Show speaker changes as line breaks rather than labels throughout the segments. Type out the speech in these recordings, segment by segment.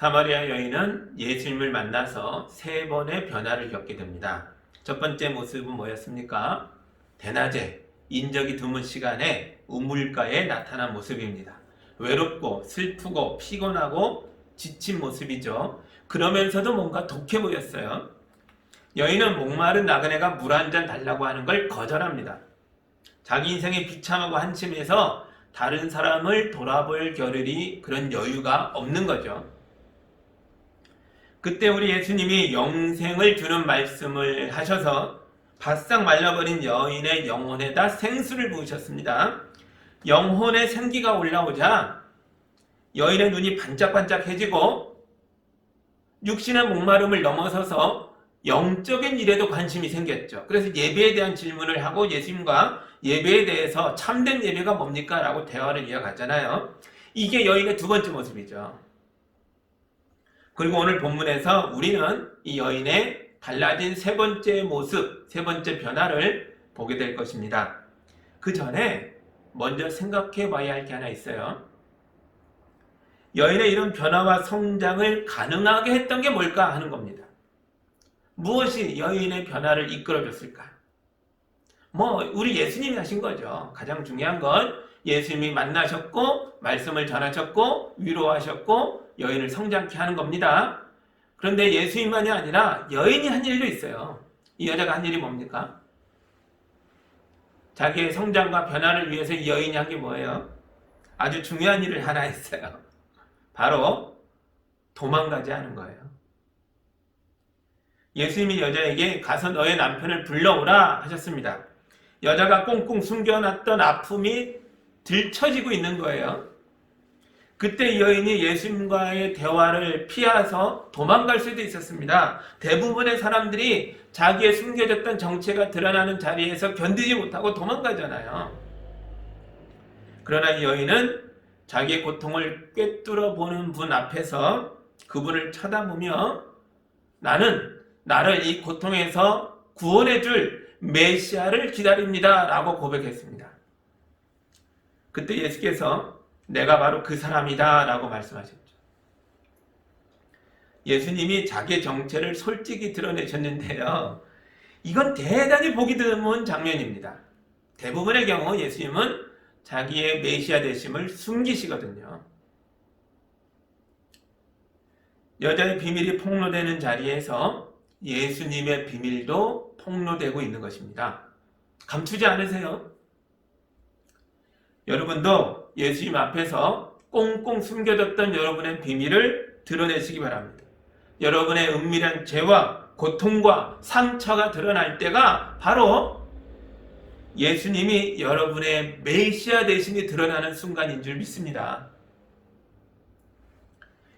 사마리아 여인은 예수님을 만나서 세 번의 변화를 겪게 됩니다. 첫 번째 모습은 뭐였습니까? 대낮에 인적이 드문 시간에 우물가에 나타난 모습입니다. 외롭고 슬프고 피곤하고 지친 모습이죠. 그러면서도 뭔가 독해 보였어요. 여인은 목마른 나그네가 물 한 잔 달라고 하는 걸 거절합니다. 자기 인생에 비참하고 한심해서 다른 사람을 돌아볼 겨를이 그런 여유가 없는 거죠. 그때 우리 예수님이 영생을 주는 말씀을 하셔서 바싹 말라버린 여인의 영혼에다 생수를 부으셨습니다. 영혼의 생기가 올라오자 여인의 눈이 반짝반짝해지고 육신의 목마름을 넘어서서 영적인 일에도 관심이 생겼죠. 그래서 예배에 대한 질문을 하고 예수님과 예배에 대해서 참된 예배가 뭡니까? 라고 대화를 이어갔잖아요. 이게 여인의 두 번째 모습이죠. 그리고 오늘 본문에서 우리는 이 여인의 달라진 세 번째 모습, 세 번째 변화를 보게 될 것입니다. 그 전에 먼저 생각해 봐야 할 게 하나 있어요. 여인의 이런 변화와 성장을 가능하게 했던 게 뭘까 하는 겁니다. 무엇이 여인의 변화를 이끌어줬을까? 우리 예수님이 하신 거죠. 가장 중요한 건 예수님이 만나셨고 말씀을 전하셨고 위로하셨고 여인을 성장케 하는 겁니다. 그런데 예수님만이 아니라 여인이 한 일도 있어요. 이 여자가 한 일이 뭡니까? 자기의 성장과 변화를 위해서 이 여인이 한 게 뭐예요? 아주 중요한 일을 하나 했어요. 바로 도망가지 않은 거예요. 예수님이 여자에게 가서 너의 남편을 불러오라 하셨습니다. 여자가 꽁꽁 숨겨놨던 아픔이 들춰지고 있는 거예요. 그때 이 여인이 예수님과의 대화를 피해서 도망갈 수도 있었습니다. 대부분의 사람들이 자기의 숨겨졌던 정체가 드러나는 자리에서 견디지 못하고 도망가잖아요. 그러나 이 여인은 자기의 고통을 꿰뚫어 보는 분 앞에서 그분을 쳐다보며 나는 나를 이 고통에서 구원해 줄 메시아를 기다립니다 라고 고백했습니다. 그때 예수께서 내가 바로 그 사람이다 라고 말씀하셨죠. 예수님이 자기의 정체를 솔직히 드러내셨는데요. 이건 대단히 보기 드문 장면입니다. 대부분의 경우 예수님은 자기의 메시아 되심을 숨기시거든요. 여자의 비밀이 폭로되는 자리에서 예수님의 비밀도 폭로되고 있는 것입니다. 감추지 않으세요? 여러분도 예수님 앞에서 꽁꽁 숨겨졌던 여러분의 비밀을 드러내시기 바랍니다. 여러분의 은밀한 죄와 고통과 상처가 드러날 때가 바로 예수님이 여러분의 메시아 되심이 드러나는 순간인 줄 믿습니다.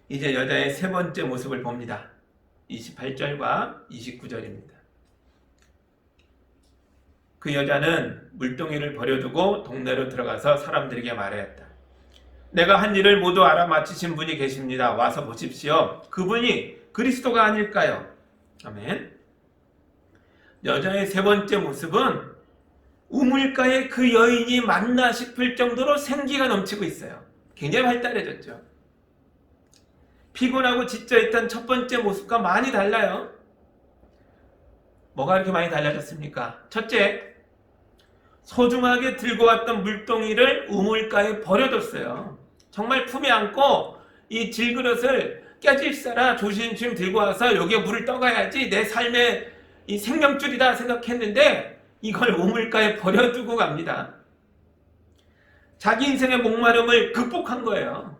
이제 여자의 세 번째 모습을 봅니다. 28절과 29절입니다. 그 여자는 물동이를 버려두고 동네로 들어가서 사람들에게 말하였다. 내가 한 일을 모두 알아맞히신 분이 계십니다. 와서 보십시오. 그분이 그리스도가 아닐까요? 아멘. 여자의 세 번째 모습은 우물가에 그 여인이 맞나 싶을 정도로 생기가 넘치고 있어요. 굉장히 활달해졌죠. 피곤하고 지쳐있던 첫 번째 모습과 많이 달라요. 뭐가 이렇게 많이 달라졌습니까? 첫째, 소중하게 들고 왔던 물동이를 우물가에 버려뒀어요. 정말 품에 안고 이 질그릇을 깨질싸라 조심조심 들고 와서 여기에 물을 떠가야지 내 삶의 이 생명줄이다 생각했는데 이걸 우물가에 버려두고 갑니다. 자기 인생의 목마름을 극복한 거예요.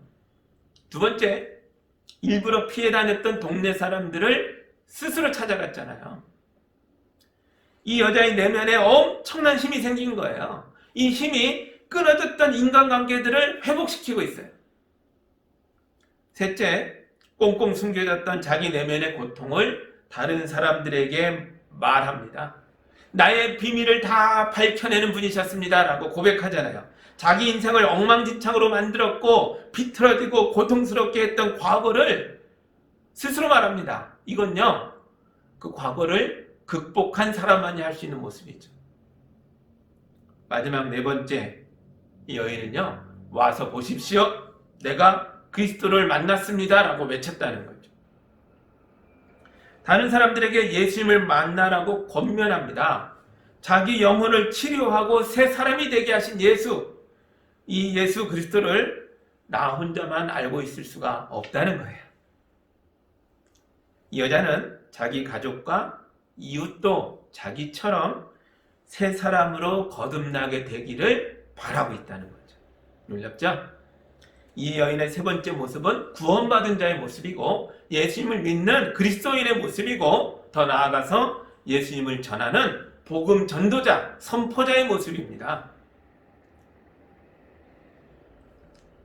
두 번째, 일부러 피해 다녔던 동네 사람들을 스스로 찾아갔잖아요. 이 여자의 내면에 엄청난 힘이 생긴 거예요. 이 힘이 끊어졌던 인간관계들을 회복시키고 있어요. 셋째, 꽁꽁 숨겨졌던 자기 내면의 고통을 다른 사람들에게 말합니다. 나의 비밀을 다 밝혀내는 분이셨습니다 라고 고백하잖아요. 자기 인생을 엉망진창으로 만들었고 비틀어지고 고통스럽게 했던 과거를 스스로 말합니다. 이건요, 그 과거를 극복한 사람만이 할 수 있는 모습이죠. 마지막 네 번째, 이 여인은요, 와서 보십시오. 내가 그리스도를 만났습니다라고 외쳤다는 거죠. 다른 사람들에게 예수님을 만나라고 권면합니다. 자기 영혼을 치료하고 새 사람이 되게 하신 예수, 이 예수 그리스도를 나 혼자만 알고 있을 수가 없다는 거예요. 이 여자는 자기 가족과 이웃도 자기처럼 새 사람으로 거듭나게 되기를 바라고 있다는 거죠. 놀랍죠? 이 여인의 세 번째 모습은 구원받은 자의 모습이고 예수님을 믿는 그리스도인의 모습이고 더 나아가서 예수님을 전하는 복음 전도자, 선포자의 모습입니다.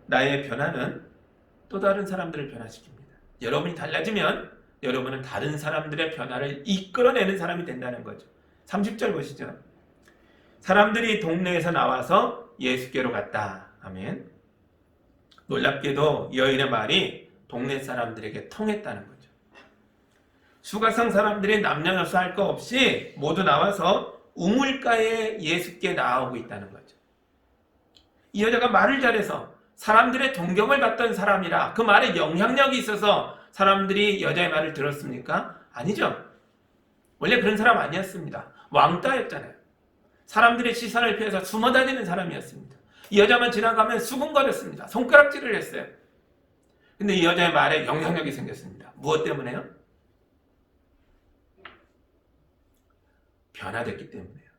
나의 변화는 또 다른 사람들을 변화시킵니다. 여러분이 달라지면 여러분은 다른 사람들의 변화를 이끌어내는 사람이 된다는 거죠. 30절 보시죠. 사람들이 동네에서 나와서 예수께로 갔다. 아멘. 놀랍게도 여인의 말이 동네 사람들에게 통했다는 거죠. 수가성 사람들이 남녀노소 할 거 없이 모두 나와서 우물가에 예수께 나오고 있다는 거죠. 이 여자가 말을 잘해서 사람들의 존경을 받던 사람이라 그 말에 영향력이 있어서 사람들이 여자의 말을 들었습니까? 아니죠. 원래 그런 사람 아니었습니다. 왕따였잖아요. 사람들의 시선을 피해서 숨어다니는 사람이었습니다. 이 여자만 지나가면 수군거렸습니다. 손가락질을 했어요. 근데 이 여자의 말에 영향력이 생겼습니다. 무엇 때문에요? 변화됐기 때문에요.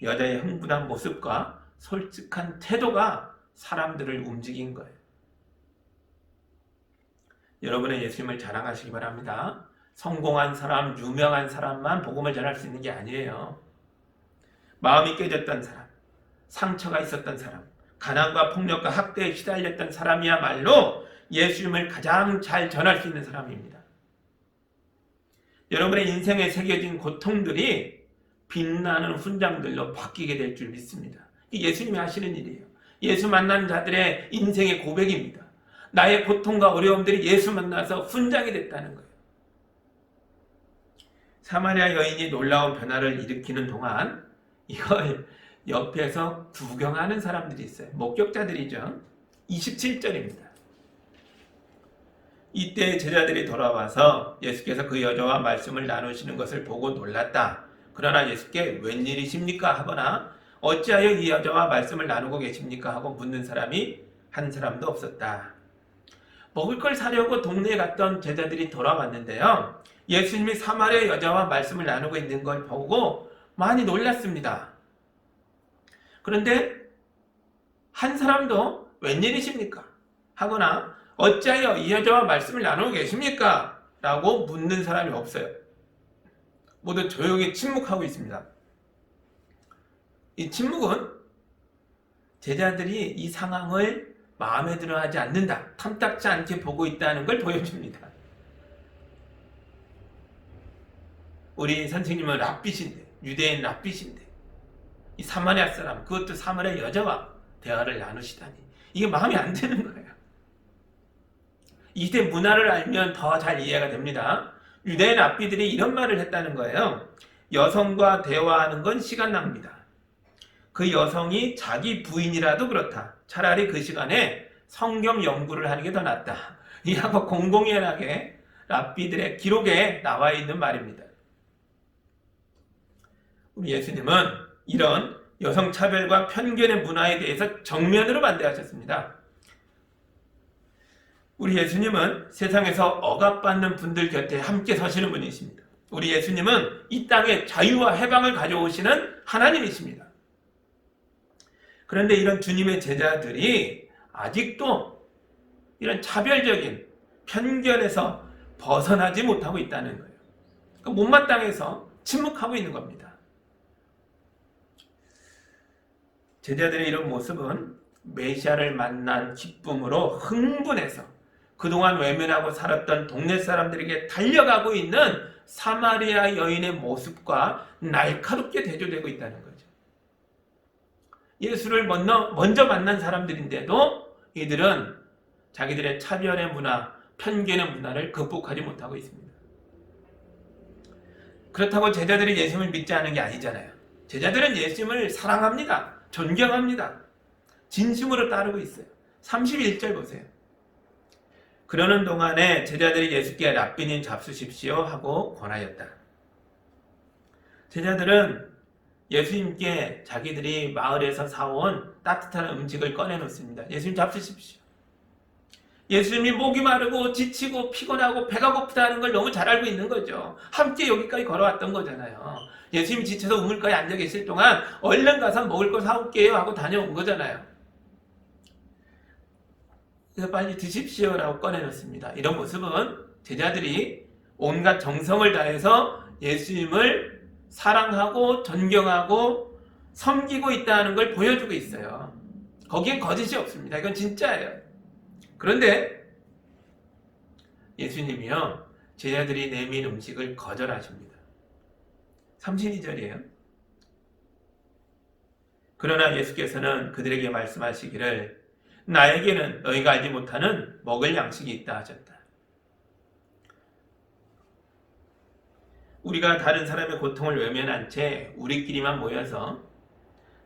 여자의 흥분한 모습과 솔직한 태도가 사람들을 움직인 거예요. 여러분의 예수님을 자랑하시기 바랍니다. 성공한 사람, 유명한 사람만 복음을 전할 수 있는 게 아니에요. 마음이 깨졌던 사람, 상처가 있었던 사람, 가난과 폭력과 학대에 시달렸던 사람이야말로 예수님을 가장 잘 전할 수 있는 사람입니다. 여러분의 인생에 새겨진 고통들이 빛나는 훈장들로 바뀌게 될 줄 믿습니다. 예수님이 하시는 일이에요. 예수 만난 자들의 인생의 고백입니다. 나의 고통과 어려움들이 예수 만나서 훈장이 됐다는 거예요. 사마리아 여인이 놀라운 변화를 일으키는 동안 이걸 옆에서 구경하는 사람들이 있어요. 목격자들이죠. 27절입니다. 이때 제자들이 돌아와서 예수께서 그 여자와 말씀을 나누시는 것을 보고 놀랐다. 그러나 예수께 웬일이십니까? 하거나 어찌하여 이 여자와 말씀을 나누고 계십니까? 하고 묻는 사람이 한 사람도 없었다. 먹을 걸 사려고 동네에 갔던 제자들이 돌아왔는데요. 예수님이 사마리아 여자와 말씀을 나누고 있는 걸 보고 많이 놀랐습니다. 그런데 한 사람도 웬일이십니까? 하거나 어찌하여 이 여자와 말씀을 나누고 계십니까? 라고 묻는 사람이 없어요. 모두 조용히 침묵하고 있습니다. 이 침묵은 제자들이 이 상황을 마음에 들어하지 않는다, 탐탁지 않게 보고 있다는 걸 보여줍니다. 우리 선생님은 랍비신데, 유대인 랍비신데 이 사마리아 사람, 그것도 사마리아 여자와 대화를 나누시다니 이게 마음에 안 드는 거예요. 이때 문화를 알면 더 잘 이해가 됩니다. 유대인 랍비들이 이런 말을 했다는 거예요. 여성과 대화하는 건 시간 낭비다. 그 여성이 자기 부인이라도 그렇다. 차라리 그 시간에 성경 연구를 하는 게 더 낫다. 이하고 공공연하게 랍비들의 기록에 나와 있는 말입니다. 우리 예수님은 이런 여성차별과 편견의 문화에 대해서 정면으로 반대하셨습니다. 우리 예수님은 세상에서 억압받는 분들 곁에 함께 서시는 분이십니다. 우리 예수님은 이 땅에 자유와 해방을 가져오시는 하나님이십니다. 그런데 이런 주님의 제자들이 아직도 이런 차별적인 편견에서 벗어나지 못하고 있다는 거예요. 그러니까 못마땅해서 침묵하고 있는 겁니다. 제자들의 이런 모습은 메시아를 만난 기쁨으로 흥분해서 그동안 외면하고 살았던 동네 사람들에게 달려가고 있는 사마리아 여인의 모습과 날카롭게 대조되고 있다는 거죠. 예수를 먼저 만난 사람들인데도 이들은 자기들의 차별의 문화, 편견의 문화를 극복하지 못하고 있습니다. 그렇다고 제자들이 예수님을 믿지 않은 게 아니잖아요. 제자들은 예수님을 사랑합니다. 존경합니다. 진심으로 따르고 있어요. 31절 보세요. 그러는 동안에 제자들이 예수께 랍비님 잡수십시오 하고 권하였다. 제자들은 예수님께 자기들이 마을에서 사온 따뜻한 음식을 꺼내놓습니다. 예수님 잡수십시오. 예수님이 목이 마르고 지치고 피곤하고 배가 고프다는 걸 너무 잘 알고 있는 거죠. 함께 여기까지 걸어왔던 거잖아요. 예수님이 지쳐서 우물가에 앉아 계실 동안 얼른 가서 먹을 거 사올게요 하고 다녀온 거잖아요. 그래서 빨리 드십시오라고 꺼내놓습니다. 이런 모습은 제자들이 온갖 정성을 다해서 예수님을 사랑하고 존경하고 섬기고 있다는 걸 보여주고 있어요. 거기엔 거짓이 없습니다. 이건 진짜예요. 그런데 예수님이요, 제자들이 내민 음식을 거절하십니다. 32절이에요. 그러나 예수께서는 그들에게 말씀하시기를 나에게는 너희가 알지 못하는 먹을 양식이 있다 하셨다. 우리가 다른 사람의 고통을 외면한 채 우리끼리만 모여서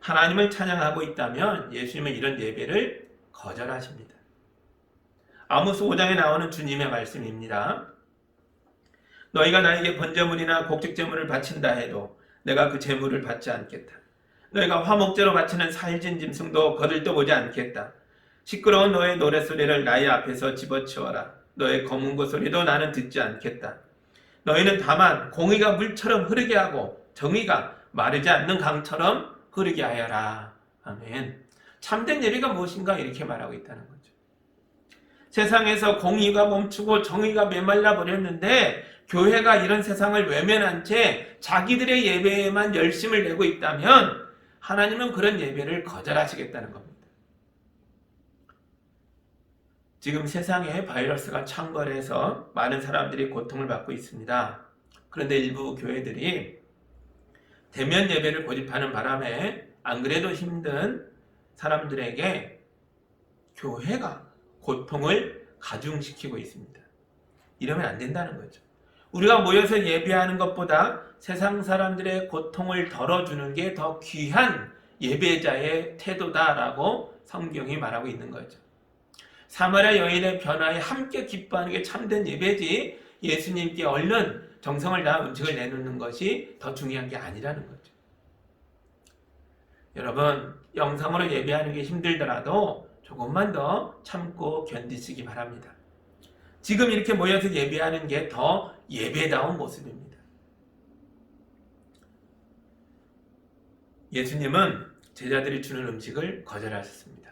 하나님을 찬양하고 있다면 예수님은 이런 예배를 거절하십니다. 아모스 5장에 나오는 주님의 말씀입니다. 너희가 나에게 번제물이나 곡식제물을 바친다 해도 내가 그 제물을 받지 않겠다. 너희가 화목제로 바치는 살진 짐승도 거들떠보지 않겠다. 시끄러운 너의 노랫소리를 나의 앞에서 집어치워라. 너의 검은고 소리도 나는 듣지 않겠다. 너희는 다만 공의가 물처럼 흐르게 하고 정의가 마르지 않는 강처럼 흐르게 하여라. 아멘. 참된 예배가 무엇인가 이렇게 말하고 있다는 거죠. 세상에서 공의가 멈추고 정의가 메말라 버렸는데 교회가 이런 세상을 외면한 채 자기들의 예배에만 열심을 내고 있다면 하나님은 그런 예배를 거절하시겠다는 겁니다. 지금 세상에 바이러스가 창궐해서 많은 사람들이 고통을 받고 있습니다. 그런데 일부 교회들이 대면 예배를 고집하는 바람에 안 그래도 힘든 사람들에게 교회가 고통을 가중시키고 있습니다. 이러면 안 된다는 거죠. 우리가 모여서 예배하는 것보다 세상 사람들의 고통을 덜어주는 게 더 귀한 예배자의 태도다라고 성경이 말하고 있는 거죠. 사마리아 여인의 변화에 함께 기뻐하는 게 참된 예배지 예수님께 얼른 정성을 다한 음식을 내놓는 것이 더 중요한 게 아니라는 거죠. 여러분, 영상으로 예배하는 게 힘들더라도 조금만 더 참고 견디시기 바랍니다. 지금 이렇게 모여서 예배하는 게 더 예배다운 모습입니다. 예수님은 제자들이 주는 음식을 거절하셨습니다.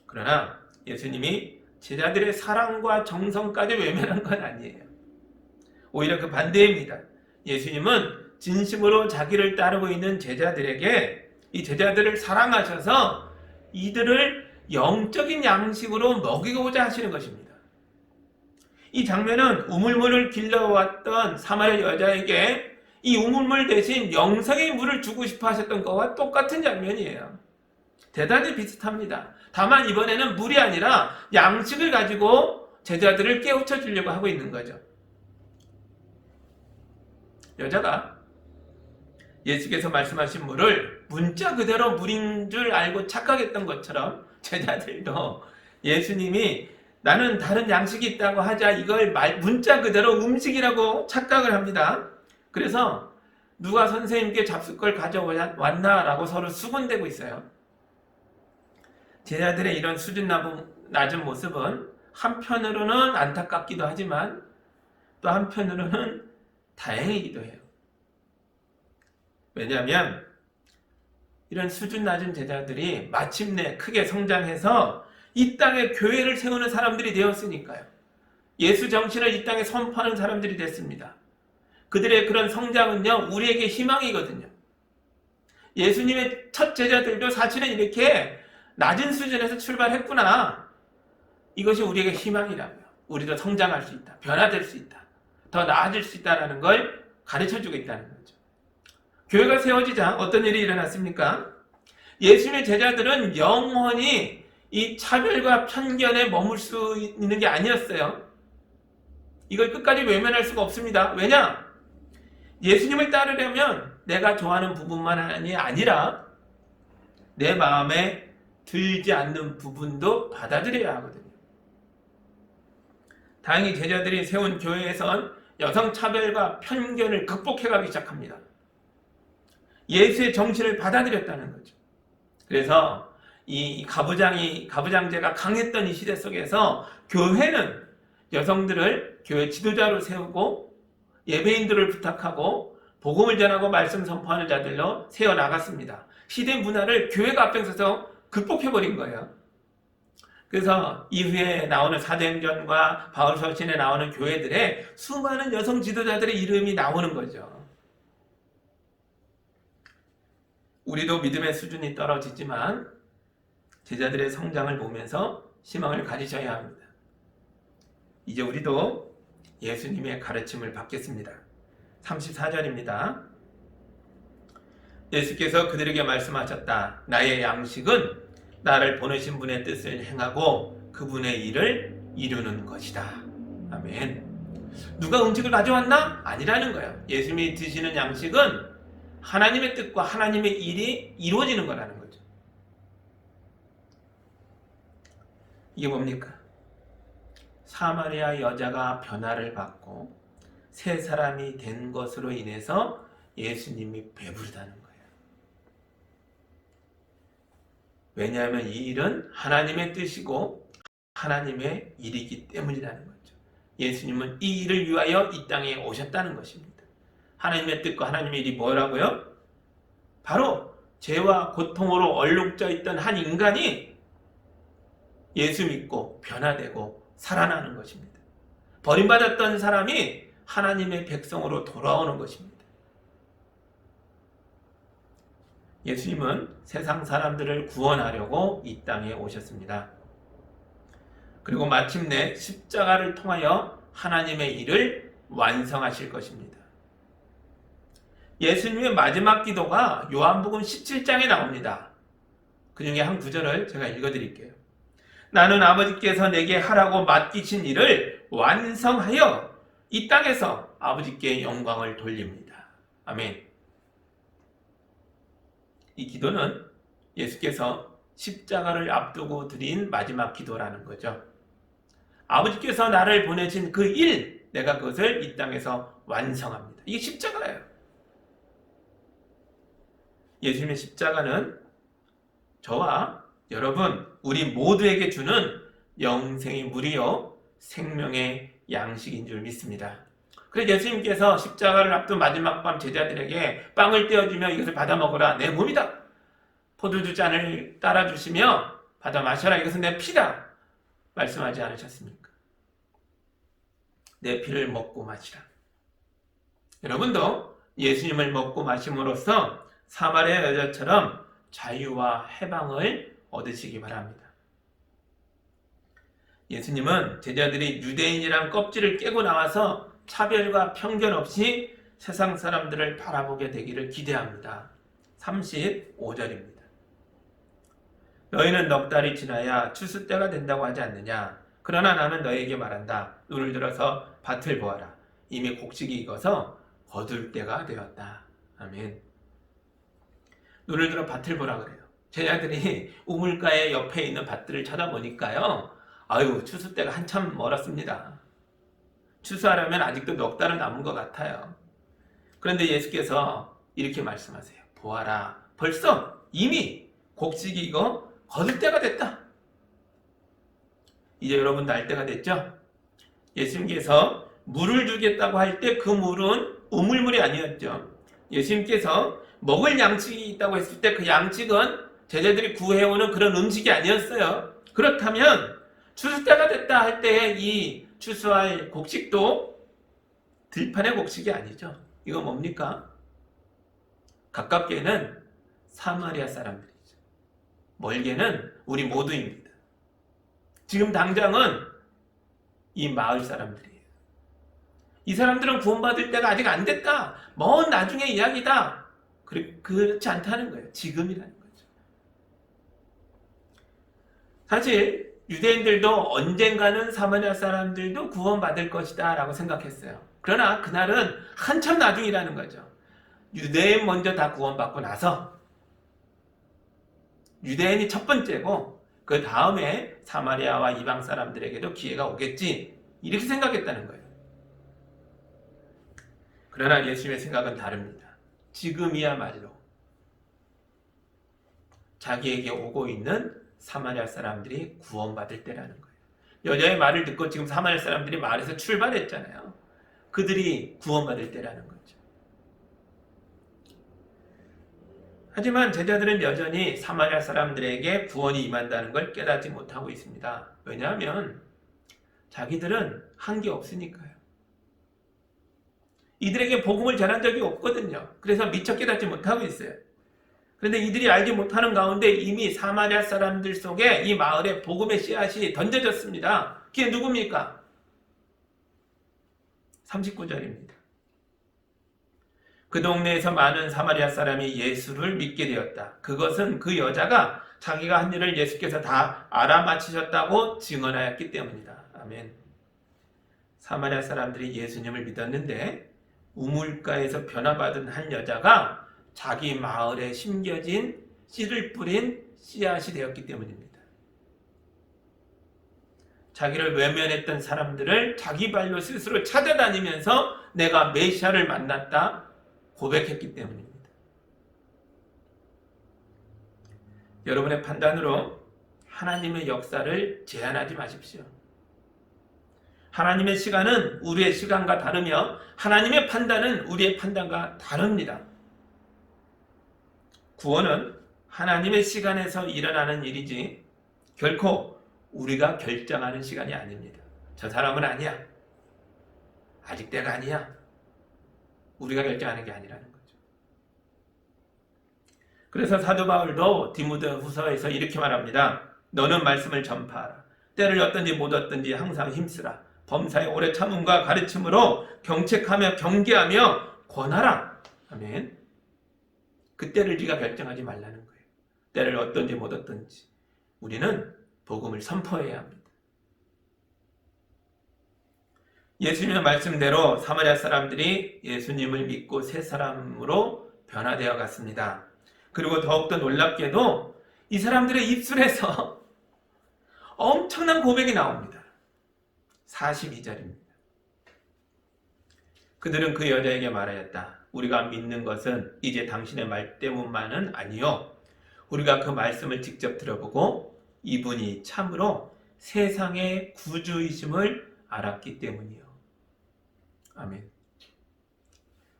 그러나 예수님이 제자들의 사랑과 정성까지 외면한 건 아니에요. 오히려 그 반대입니다. 예수님은 진심으로 자기를 따르고 있는 제자들에게 이 제자들을 사랑하셔서 이들을 영적인 양식으로 먹이고자 하시는 것입니다. 이 장면은 우물물을 길러왔던 사마리아 여자에게 이 우물물 대신 영생의 물을 주고 싶어 하셨던 것과 똑같은 장면이에요. 대단히 비슷합니다. 다만 이번에는 물이 아니라 양식을 가지고 제자들을 깨우쳐 주려고 하고 있는 거죠. 여자가 예수께서 말씀하신 물을 문자 그대로 물인 줄 알고 착각했던 것처럼 제자들도 예수님이 나는 다른 양식이 있다고 하자 이걸 문자 그대로 음식이라고 착각을 합니다. 그래서 누가 선생님께 잡숫걸 가져왔나라고 서로 수군대고 있어요. 제자들의 이런 수준 낮은 모습은 한편으로는 안타깝기도 하지만 또 한편으로는 다행이기도 해요. 왜냐하면 이런 수준 낮은 제자들이 마침내 크게 성장해서 이 땅에 교회를 세우는 사람들이 되었으니까요. 예수 정신을 이 땅에 선포하는 사람들이 됐습니다. 그들의 그런 성장은요, 우리에게 희망이거든요. 예수님의 첫 제자들도 사실은 이렇게 낮은 수준에서 출발했구나. 이것이 우리에게 희망이라고요. 우리도 성장할 수 있다. 변화될 수 있다. 더 나아질 수 있다는 걸 가르쳐주고 있다는 거죠. 교회가 세워지자 어떤 일이 일어났습니까? 예수님의 제자들은 영원히 이 차별과 편견에 머물 수 있는 게 아니었어요. 이걸 끝까지 외면할 수가 없습니다. 왜냐? 예수님을 따르려면 내가 좋아하는 부분만이 아니라 내 마음에 들지 않는 부분도 받아들여야 하거든요. 다행히 제자들이 세운 교회에선 여성 차별과 편견을 극복해가기 시작합니다. 예수의 정신을 받아들였다는 거죠. 그래서 이 가부장제가 강했던 이 시대 속에서 교회는 여성들을 교회 지도자로 세우고 예배인들을 부탁하고 복음을 전하고 말씀 선포하는 자들로 세워 나갔습니다. 시대 문화를 교회가 앞장서서 극복해버린 거예요. 그래서 이후에 나오는 사도행전과 바울서신에 나오는 교회들의 수많은 여성 지도자들의 이름이 나오는 거죠. 우리도 믿음의 수준이 떨어지지만 제자들의 성장을 보면서 희망을 가지셔야 합니다. 이제 우리도 예수님의 가르침을 받겠습니다. 34절입니다. 예수께서 그들에게 말씀하셨다. 나의 양식은 나를 보내신 분의 뜻을 행하고 그분의 일을 이루는 것이다. 아멘. 누가 음식을 가져왔나? 아니라는 거예요. 예수님이 드시는 양식은 하나님의 뜻과 하나님의 일이 이루어지는 거라는 거죠. 이게 뭡니까? 사마리아 여자가 변화를 받고 새 사람이 된 것으로 인해서 예수님이 배부르다는 거예요. 왜냐하면 이 일은 하나님의 뜻이고 하나님의 일이기 때문이라는 거죠. 예수님은 이 일을 위하여 이 땅에 오셨다는 것입니다. 하나님의 뜻과 하나님의 일이 뭐라고요? 바로 죄와 고통으로 얼룩져 있던 한 인간이 예수 믿고 변화되고 살아나는 것입니다. 버림받았던 사람이 하나님의 백성으로 돌아오는 것입니다. 예수님은 세상 사람들을 구원하려고 이 땅에 오셨습니다. 그리고 마침내 십자가를 통하여 하나님의 일을 완성하실 것입니다. 예수님의 마지막 기도가 요한복음 17장에 나옵니다. 그 중에 한 구절을 제가 읽어드릴게요. 나는 아버지께서 내게 하라고 맡기신 일을 완성하여 이 땅에서 아버지께 영광을 돌립니다. 아멘. 이 기도는 예수께서 십자가를 앞두고 드린 마지막 기도라는 거죠. 아버지께서 나를 보내신 그 일, 내가 그것을 이 땅에서 완성합니다. 이게 십자가예요. 예수님의 십자가는 저와 여러분, 우리 모두에게 주는 영생의 물이요 생명의 양식인 줄 믿습니다. 그래서 예수님께서 십자가를 앞둔 마지막 밤 제자들에게 빵을 떼어주며 이것을 받아 먹으라, 내 몸이다. 포도주 잔을 따라주시며 받아 마셔라, 이것은 내 피다. 말씀하지 않으셨습니까? 내 피를 먹고 마시라. 여러분도 예수님을 먹고 마심으로써 사마리아 여자처럼 자유와 해방을 얻으시기 바랍니다. 예수님은 제자들이 유대인이란 껍질을 깨고 나와서 차별과 편견 없이 세상 사람들을 바라보게 되기를 기대합니다. 35절입니다. 너희는 넉 달이 지나야 추수 때가 된다고 하지 않느냐? 그러나 나는 너희에게 말한다. 눈을 들어서 밭을 보아라. 이미 곡식이 익어서 거둘 때가 되었다. 아멘. 눈을 들어 밭을 보라 그래요. 제자들이 우물가의 옆에 있는 밭들을 찾아보니까요. 아유, 추수 때가 한참 멀었습니다. 추수하려면 아직도 넉 달은 남은 것 같아요. 그런데 예수께서 이렇게 말씀하세요. 보아라, 벌써 이미 곡식이 익어 거둘 때가 됐다. 이제 여러분 날 때가 됐죠? 예수님께서 물을 주겠다고 할 때 그 물은 우물물이 아니었죠. 예수님께서 먹을 양식이 있다고 했을 때 그 양식은 제자들이 구해오는 그런 음식이 아니었어요. 그렇다면 추수 때가 됐다 할 때의 이 추수할 곡식도 들판의 곡식이 아니죠. 이거 뭡니까? 가깝게는 사마리아 사람들이죠. 멀게는 우리 모두입니다. 지금 당장은 이 마을 사람들이에요. 이 사람들은 구원받을 때가 아직 안 됐다. 먼 나중의 이야기다. 그렇지 않다는 거예요. 지금이라는 거죠. 사실 유대인들도 언젠가는 사마리아 사람들도 구원받을 것이다 라고 생각했어요. 그러나 그날은 한참 나중이라는 거죠. 유대인 먼저 다 구원받고 나서 유대인이 첫 번째고 그 다음에 사마리아와 이방 사람들에게도 기회가 오겠지, 이렇게 생각했다는 거예요. 그러나 예수님의 생각은 다릅니다. 지금이야말로 자기에게 오고 있는 사마리아 사람들이 구원받을 때라는 거예요. 여자의 말을 듣고 지금 사마리아 사람들이 마을에서 출발했잖아요. 그들이 구원받을 때라는 거죠. 하지만 제자들은 여전히 사마리아 사람들에게 구원이 임한다는 걸 깨닫지 못하고 있습니다. 왜냐하면 자기들은 한 게 없으니까요. 이들에게 복음을 전한 적이 없거든요. 그래서 미처 깨닫지 못하고 있어요. 그런데 이들이 알지 못하는 가운데 이미 사마리아 사람들 속에 이 마을에 복음의 씨앗이 던져졌습니다. 그게 누굽니까? 39절입니다. 그 동네에서 많은 사마리아 사람이 예수를 믿게 되었다. 그것은 그 여자가 자기가 한 일을 예수께서 다 알아맞히셨다고 증언하였기 때문이다. 아멘. 사마리아 사람들이 예수님을 믿었는데 우물가에서 변화받은 한 여자가 자기 마을에 심겨진 씨를 뿌린 씨앗이 되었기 때문입니다. 자기를 외면했던 사람들을 자기 발로 스스로 찾아다니면서 내가 메시아를 만났다 고백했기 때문입니다. 여러분의 판단으로 하나님의 역사를 제한하지 마십시오. 하나님의 시간은 우리의 시간과 다르며 하나님의 판단은 우리의 판단과 다릅니다. 구원은 하나님의 시간에서 일어나는 일이지 결코 우리가 결정하는 시간이 아닙니다. 저 사람은 아니야, 아직 때가 아니야, 우리가 결정하는 게 아니라는 거죠. 그래서 사도 바울도 디모데후서에서 이렇게 말합니다. 너는 말씀을 전파하라. 때를 얻든지 못 얻든지 항상 힘쓰라. 범사의 오래 참음과 가르침으로 경책하며 경계하며 권하라. 아멘. 그 때를 네가 결정하지 말라는 거예요. 때를 얻든지 못 얻든지 우리는 복음을 선포해야 합니다. 예수님의 말씀대로 사마리아 사람들이 예수님을 믿고 새 사람으로 변화되어 갔습니다. 그리고 더욱더 놀랍게도 이 사람들의 입술에서 엄청난 고백이 나옵니다. 42절입니다. 그들은 그 여자에게 말하였다. 우리가 믿는 것은 이제 당신의 말 때문만은 아니요. 우리가 그 말씀을 직접 들어보고 이분이 참으로 세상의 구주이심을 알았기 때문이요. 아멘.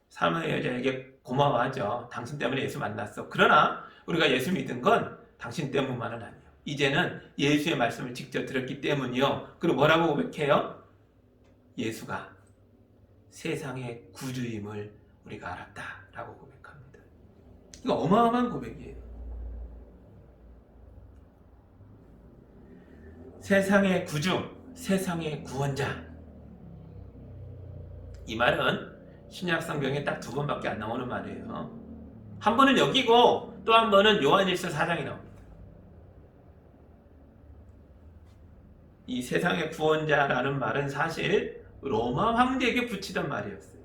사마리아 여자에게 고마워하죠. 당신 때문에 예수 만났어. 그러나 우리가 예수 믿은 건 당신 때문만은 아니요. 이제는 예수의 말씀을 직접 들었기 때문이요. 그리고 뭐라고 고백해요? 예수가 세상의 구주임을 우리가 알았다라고 고백합니다. 이거 어마어마한 고백이에요. 세상의 구주, 세상의 구원자. 이 말은 신약 성경에 딱 두 번밖에 안 나오는 말이에요. 한 번은 여기고 또 한 번은 요한일서 4장에 나옵니다. 이 세상의 구원자라는 말은 사실 로마 황제에게 붙이던 말이었어요.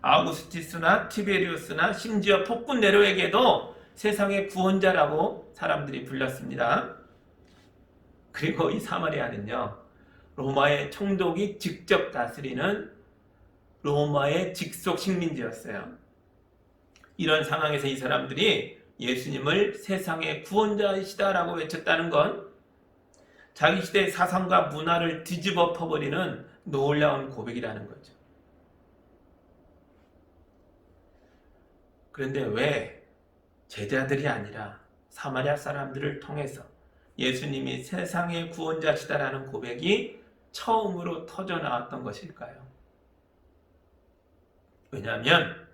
아우구스티스나 티베리우스나 심지어 폭군 네로에게도 세상의 구원자라고 사람들이 불렀습니다. 그리고 이 사마리아는요, 로마의 총독이 직접 다스리는 로마의 직속 식민지였어요. 이런 상황에서 이 사람들이 예수님을 세상의 구원자이시다라고 외쳤다는 건 자기 시대의 사상과 문화를 뒤집어 퍼버리는 놀라운 고백이라는 거죠. 그런데 왜 제자들이 아니라 사마리아 사람들을 통해서 예수님이 세상의 구원자시다라는 고백이 처음으로 터져나왔던 것일까요? 왜냐하면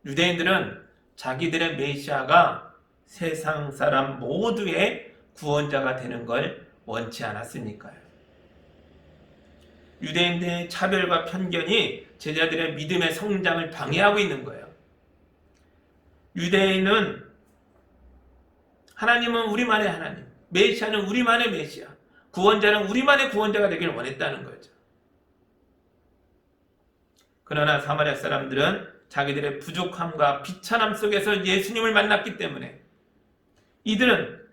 유대인들은 자기들의 메시아가 세상 사람 모두의 구원자가 되는 걸 원치 않았으니까요. 유대인들의 차별과 편견이 제자들의 믿음의 성장을 방해하고 있는 거예요. 유대인은 하나님은 우리만의 하나님, 메시아는 우리만의 메시아, 구원자는 우리만의 구원자가 되길 원했다는 거죠. 그러나 사마리아 사람들은 자기들의 부족함과 비천함 속에서 예수님을 만났기 때문에 이들은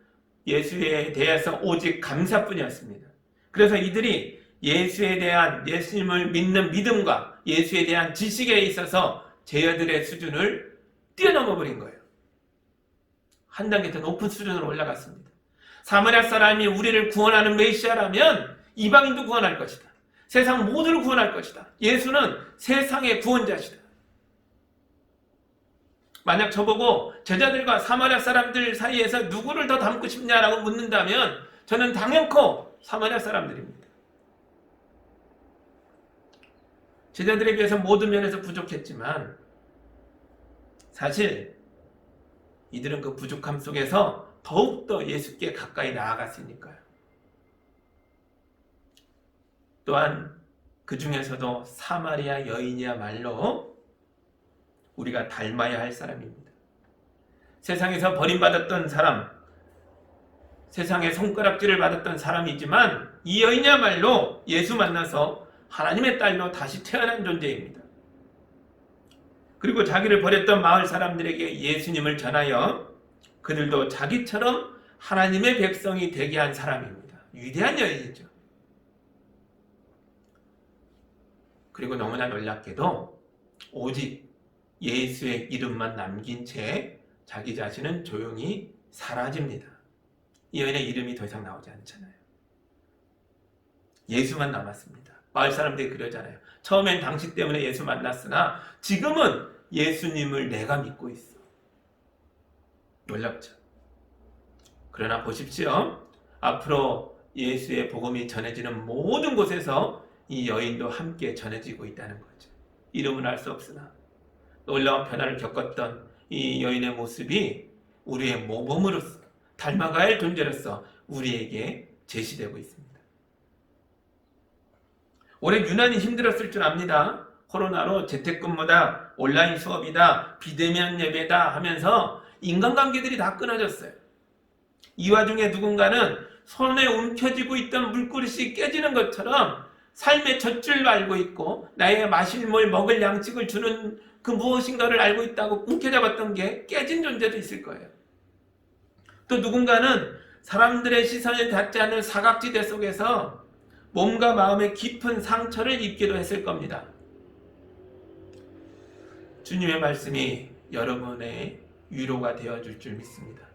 예수에 대해서 오직 감사뿐이었습니다. 그래서 이들이 예수에 대한 예수님을 믿는 믿음과 예수에 대한 지식에 있어서 제자들의 수준을 뛰어넘어 버린 거예요. 한 단계 더 높은 수준으로 올라갔습니다. 사마리아 사람이 우리를 구원하는 메시아라면 이방인도 구원할 것이다. 세상 모두를 구원할 것이다. 예수는 세상의 구원자시다. 만약 저보고 제자들과 사마리아 사람들 사이에서 누구를 더 닮고 싶냐라고 묻는다면 저는 당연코 사마리아 사람들입니다. 제자들에 비해서 모든 면에서 부족했지만 사실 이들은 그 부족함 속에서 더욱더 예수께 가까이 나아갔으니까요. 또한 그 중에서도 사마리아 여인이야말로 우리가 닮아야 할 사람입니다. 세상에서 버림받았던 사람, 세상의 손가락질을 받았던 사람이지만 이 여인이야말로 예수 만나서 하나님의 딸로 다시 태어난 존재입니다. 그리고 자기를 버렸던 마을 사람들에게 예수님을 전하여 그들도 자기처럼 하나님의 백성이 되게 한 사람입니다. 위대한 여인이죠. 그리고 너무나 놀랍게도 오직 예수의 이름만 남긴 채 자기 자신은 조용히 사라집니다. 이 여인의 이름이 더 이상 나오지 않잖아요. 예수만 남았습니다. 마을 사람들이 그러잖아요. 처음엔 당신 때문에 예수 만났으나 지금은 예수님을 내가 믿고 있어. 놀랍죠. 그러나 보십시오. 앞으로 예수의 복음이 전해지는 모든 곳에서 이 여인도 함께 전해지고 있다는 거죠. 이름은 알 수 없으나 놀라운 변화를 겪었던 이 여인의 모습이 우리의 모범으로서 닮아가야 할 존재로서 우리에게 제시되고 있습니다. 올해 유난히 힘들었을 줄 압니다. 코로나로 재택근무다, 온라인 수업이다, 비대면 예배다 하면서 인간관계들이 다 끊어졌어요. 이 와중에 누군가는 손에 움켜쥐고 있던 물그릇이 깨지는 것처럼 삶의 젖줄을 알고 있고 나의 마실 물 먹을 양식을 주는 그 무엇인가를 알고 있다고 움켜잡았던 게 깨진 존재도 있을 거예요. 또 누군가는 사람들의 시선에 닿지 않는 사각지대 속에서 몸과 마음의 깊은 상처를 입기도 했을 겁니다. 주님의 말씀이 여러분의 위로가 되어줄 줄 믿습니다.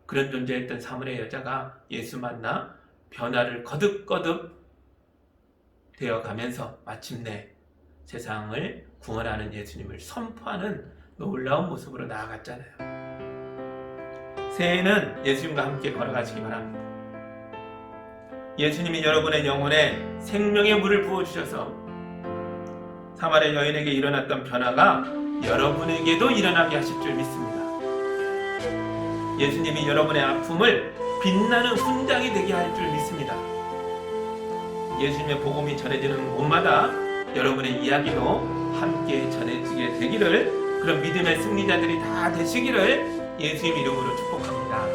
그런 존재였던 사마리아 여자가 예수 만나 변화를 거듭거듭 되어가면서 마침내 세상을 구원하는 예수님을 선포하는 놀라운 모습으로 나아갔잖아요. 새해에는 예수님과 함께 걸어가시기 바랍니다. 예수님이 여러분의 영혼에 생명의 물을 부어주셔서 사마리아 여인에게 일어났던 변화가 여러분에게도 일어나게 하실 줄 믿습니다. 예수님이 여러분의 아픔을 빛나는 훈장이 되게 할 줄 믿습니다. 예수님의 복음이 전해지는 곳마다 여러분의 이야기도 함께 전해지게 되기를, 그런 믿음의 승리자들이 다 되시기를 예수님 이름으로 축복합니다.